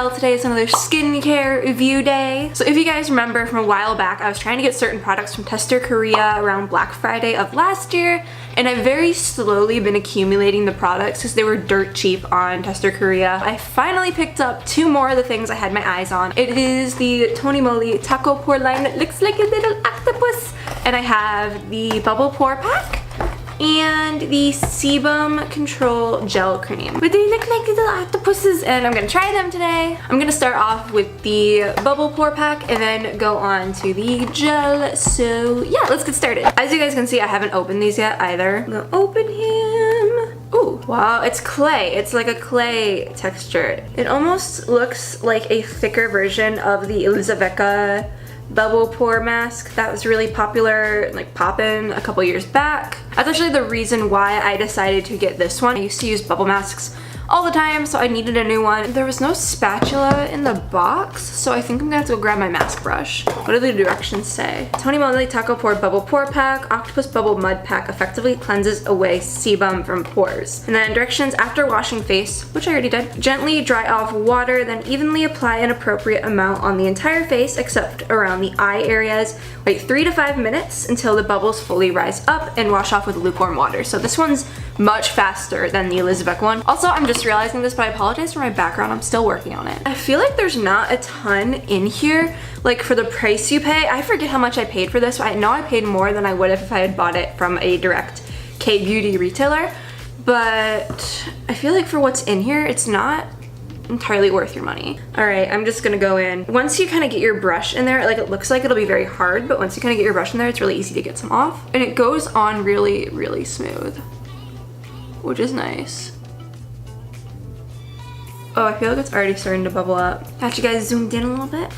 tell, today is another skincare review day. So if you guys remember from a while back, I was trying to get certain products from Tester Korea around Black Friday of last year, and I've very slowly been accumulating the products because they were dirt cheap on Tester Korea. I finally picked up two more of the things I had my eyes on. It is the Tonymoly Tako Pore line that looks like a little octopus, and I have the Bubble Pore Pack and the Sebum Control Gel Cream. But they look like little octopuses, and I'm gonna try them today. I'm gonna start off with the Bubble Pore Pack and then go on to the gel. So yeah, let's get started. As you guys can see, I haven't opened these yet either. I'm gonna open him. Ooh, wow, it's clay. It's like a clay texture. It almost looks like a thicker version of the Elizaveta Bubble Pore mask that was really popular, like poppin' a couple years back. That's actually the reason why I decided to get this one. I used to use bubble masks all the time, so I needed a new one. There was no spatula in the box, so I think I'm gonna have to go grab my mask brush. What do the directions say? Tonymoly Tako Pore Bubble Pore Pack, Octopus Bubble Mud Pack effectively cleanses away sebum from pores. And then directions: after washing face, which I already did, gently dry off water, then evenly apply an appropriate amount on the entire face except around the eye areas. Wait 3 to 5 minutes until the bubbles fully rise up and wash off with lukewarm water. So this one's much faster than the Elizaveta one. Also, I'm just realizing this, but I apologize for my background. I'm still working on it. I feel like there's not a ton in here, like for the price you pay. I forget how much I paid for this, but I know I paid more than I would have if I had bought it from a direct K-beauty retailer. But I feel like for what's in here, it's not entirely worth your money. All right, I'm just gonna go in. Once you kind of get your brush in there, like it looks like it'll be very hard, but once you kind of get your brush in there, it's really easy to get some off. And it goes on really, really smooth, which is nice. Oh, I feel like it's already starting to bubble up. Got you guys zoomed in a little bit.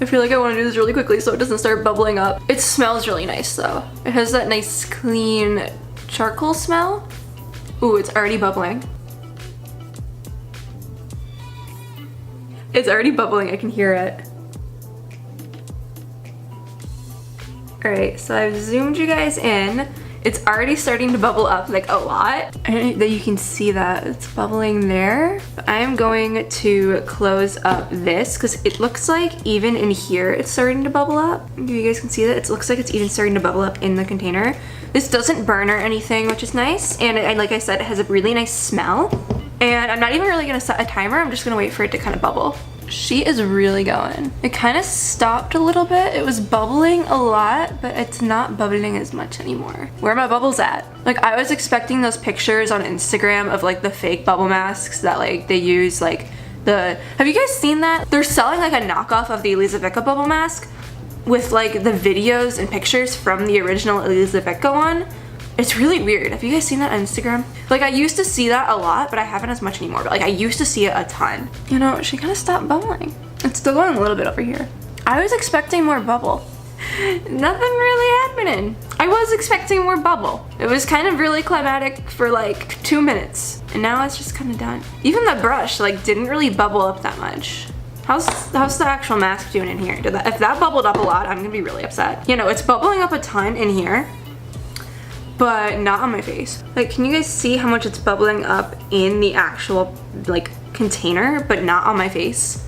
I feel like I want to do this really quickly so it doesn't start bubbling up. It smells really nice though. It has that nice clean charcoal smell. Ooh, it's already bubbling. It's already bubbling, I can hear it. All right, so I've zoomed you guys in. It's already starting to bubble up like a lot. I don't know that you can see that it's bubbling there. But I am going to close up this because it looks like even in here it's starting to bubble up. If you guys can see that, it looks like it's even starting to bubble up in the container. This doesn't burn or anything, which is nice. And like I said, it has a really nice smell. And I'm not even really gonna set a timer. I'm just gonna wait for it to kind of bubble. She is really going. It kind of stopped a little bit. It was bubbling a lot, but it's not bubbling as much anymore. Where are my bubbles at? Like I was expecting those pictures on Instagram of like the fake bubble masks that like they use like have you guys seen that? They're selling like a knockoff of the Elizaveta bubble mask with like the videos and pictures from the original Elizaveta one. It's really weird. Have you guys seen that on Instagram? Like I used to see that a lot, but I haven't as much anymore. But like I used to see it a ton. You know, she kind of stopped bubbling. It's still going a little bit over here. I was expecting more bubble. Nothing really happening. I was expecting more bubble. It was kind of really climatic for like 2 minutes. And now it's just kind of done. Even the brush like didn't really bubble up that much. How's the actual mask doing in here? If that bubbled up a lot, I'm gonna be really upset. You know, it's bubbling up a ton in here, but not on my face. Like, can you guys see how much it's bubbling up in the actual like container, but not on my face?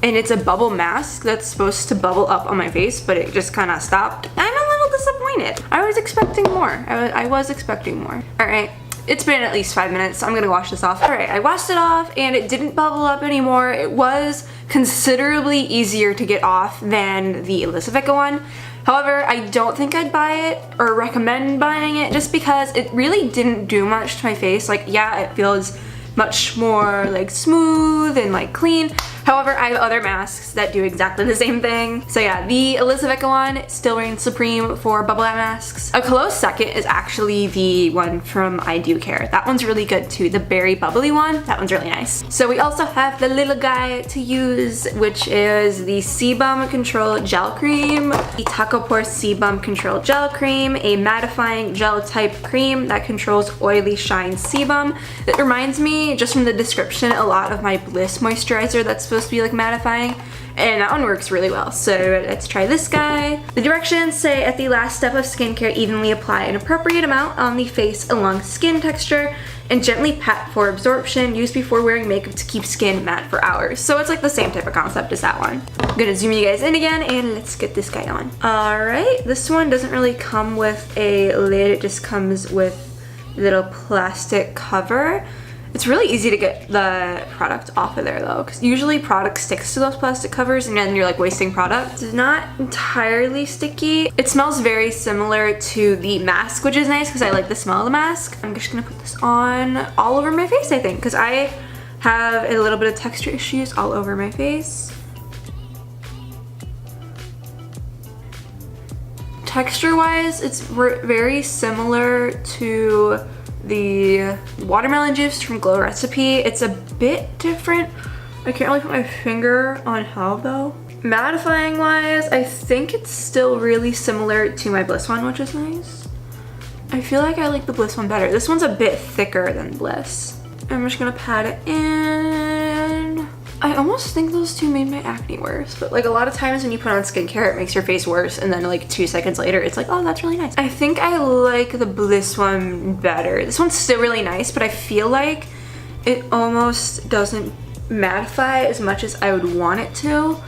And it's a bubble mask that's supposed to bubble up on my face, but it just kind of stopped. I'm a little disappointed. I was expecting more. I was expecting more. All right, it's been at least 5 minutes, so I'm gonna wash this off. All right, I washed it off and it didn't bubble up anymore. It was considerably easier to get off than the Elizaveta one. However, I don't think I'd buy it or recommend buying it just because it really didn't do much to my face. Like, yeah, it feels much more like smooth and like clean. However, I have other masks that do exactly the same thing. So yeah, the Elizaveta one still reigns supreme for bubble masks. A close second is actually the one from I Do Care. That one's really good too. The berry bubbly one, that one's really nice. So we also have the little guy to use, which is the Sebum Control Gel Cream. The Tako Pore Sebum Control Gel Cream, a mattifying gel type cream that controls oily shine sebum. It reminds me, just from the description, a lot of my Bliss moisturizer that's supposed to be like mattifying, and that one works really well. So let's try this guy. The directions say at the last step of skincare, evenly apply an appropriate amount on the face along skin texture and gently pat for absorption. Use before wearing makeup to keep skin matte for hours. So it's like the same type of concept as that one. I'm gonna zoom you guys in again and let's get this guy on. All right, this one doesn't really come with a lid. It just comes with a little plastic cover. It's really easy to get the product off of there though, because usually product sticks to those plastic covers and then you're like wasting product. It's not entirely sticky. It smells very similar to the mask, which is nice because I like the smell of the mask. I'm just gonna put this on all over my face, I think, because I have a little bit of texture issues all over my face. Texture-wise, it's very similar to the watermelon juice from Glow Recipe. It's a bit different. I can't really put my finger on how though. Mattifying wise, I think it's still really similar to my Bliss one, which is nice. I feel like I like the Bliss one better. This one's a bit thicker than Bliss. I'm just gonna pat it in. I almost think those two made my acne worse, but like a lot of times when you put on skincare, it makes your face worse, and then like 2 seconds later, it's like, oh, that's really nice. I think I like the Bliss one better. This one's still really nice, but I feel like it almost doesn't mattify as much as I would want it to.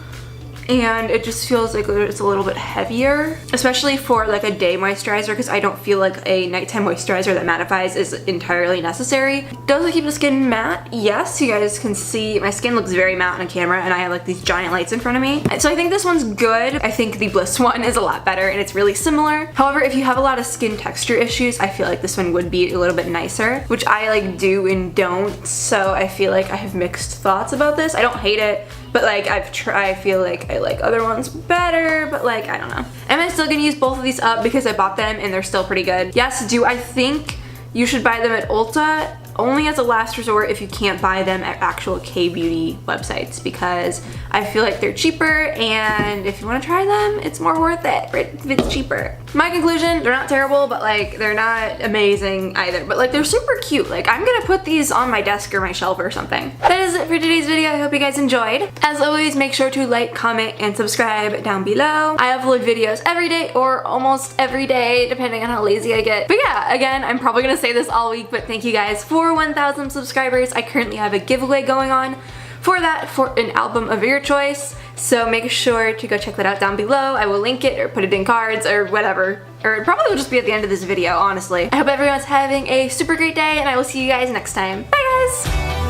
And it just feels like it's a little bit heavier, especially for like a day moisturizer, because I don't feel like a nighttime moisturizer that mattifies is entirely necessary. Does it keep the skin matte? Yes, you guys can see my skin looks very matte on camera and I have like these giant lights in front of me. So I think this one's good. I think the Bliss one is a lot better and it's really similar. However, if you have a lot of skin texture issues, I feel like this one would be a little bit nicer, which I like do and don't. So I feel like I have mixed thoughts about this. I don't hate it, but like I feel like I like other ones better, but like, I don't know. Am I still gonna use both of these up because I bought them and they're still pretty good? Yes. Do I think you should buy them at Ulta? Only as a last resort if you can't buy them at actual K-beauty websites, because I feel like they're cheaper, and if you want to try them, it's more worth it if it's cheaper. My conclusion, they're not terrible, but like they're not amazing either, but like they're super cute. Like I'm gonna put these on my desk or my shelf or something. That is it for today's video. I hope you guys enjoyed. As always, make sure to like, comment, and subscribe down below. I upload videos every day or almost every day, depending on how lazy I get. But yeah, again, I'm probably gonna say this all week, but thank you guys for 1,000 subscribers. I currently have a giveaway going on for an album of your choice, so make sure to go check that out down below. I will link it or put it in cards or whatever, or it probably will just be at the end of this video, honestly. I hope everyone's having a super great day, and I will see you guys next time. Bye guys!